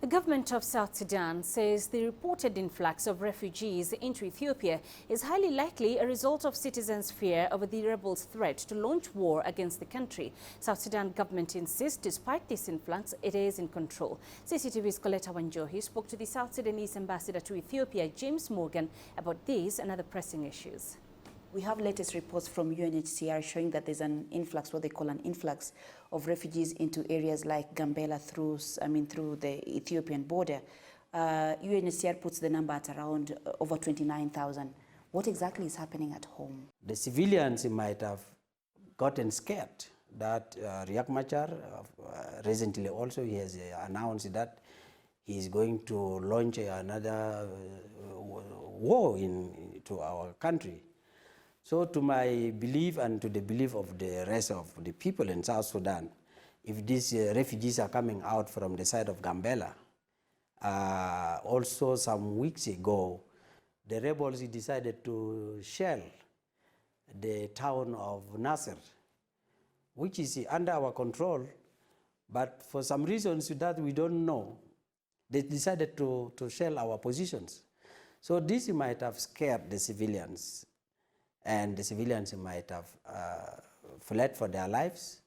The government of South Sudan says the reported influx of refugees into Ethiopia is highly likely a result of citizens' fear over the rebels' threat to launch war against the country. South Sudan government insists despite this influx, it is in control. CCTV's Coletta Wanjohi spoke to the South Sudanese ambassador to Ethiopia, James Morgan, about these and other pressing issues. We have latest reports from UNHCR showing that there's an influx, what they call an influx of refugees into areas like Gambela through the Ethiopian border. UNHCR puts the number at around over 29,000. What exactly is happening at home? The civilians might have gotten scared that Riek Machar recently also he has announced that he is going to launch another war into our country. So to my belief and to the belief of the rest of the people in South Sudan, if these refugees are coming out from the side of Gambela, also some weeks ago, the rebels decided to shell the town of Nasser, which is under our control, but for some reasons that we don't know, they decided to shell our positions. So this might have scared the civilians, and the civilians might have fled for their lives,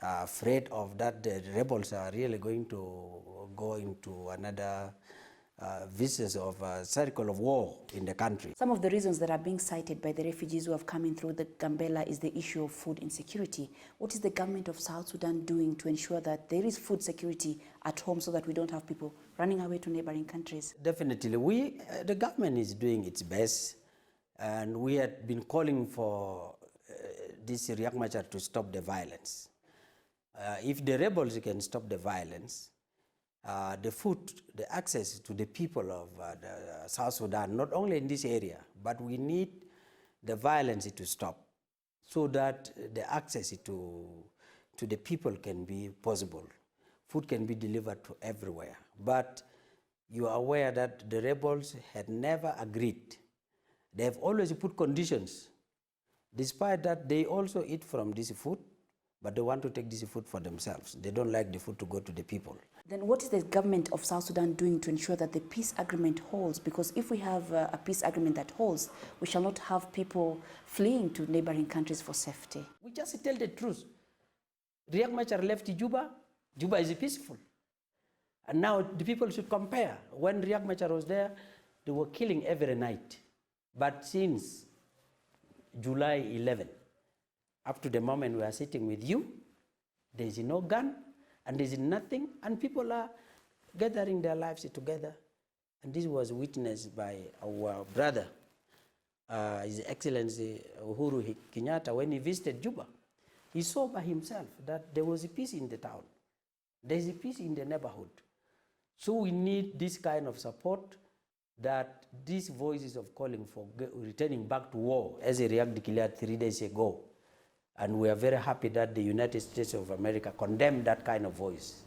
afraid of that the rebels are really going to go into another vistas of a circle of war in the country. Some of the reasons that are being cited by the refugees who have come in through the Gambela is the issue of food insecurity. What is the government of South Sudan doing to ensure that there is food security at home so that we don't have people running away to neighboring countries? Definitely. The government is doing its best. And we had been calling for this Riek Machar to stop the violence. If the rebels can stop the violence, the food, the access to the people of the South Sudan, not only in this area, but we need the violence to stop so that the access to the people can be possible. Food can be delivered to everywhere. But you are aware that the rebels had never agreed. They have always put conditions. Despite that, they also eat from this food, but they want to take this food for themselves. They don't like the food to go to the people. Then what is the government of South Sudan doing to ensure that the peace agreement holds? Because if we have a peace agreement that holds, we shall not have people fleeing to neighboring countries for safety. We just tell the truth. Riek Machar left Juba. Juba is peaceful. And now the people should compare. When Riek Machar was there, they were killing every night. But since July 11, up to the moment we are sitting with you, there is no gun and there is nothing, and people are gathering their lives together. And this was witnessed by our brother, His Excellency Uhuru Kenyatta, when he visited Juba. He saw by himself that there was a peace in the town. There is a peace in the neighborhood. So we need this kind of support, that these voices of calling for returning back to war, as Riek declared 3 days ago. And we are very happy that the United States of America condemned that kind of voice.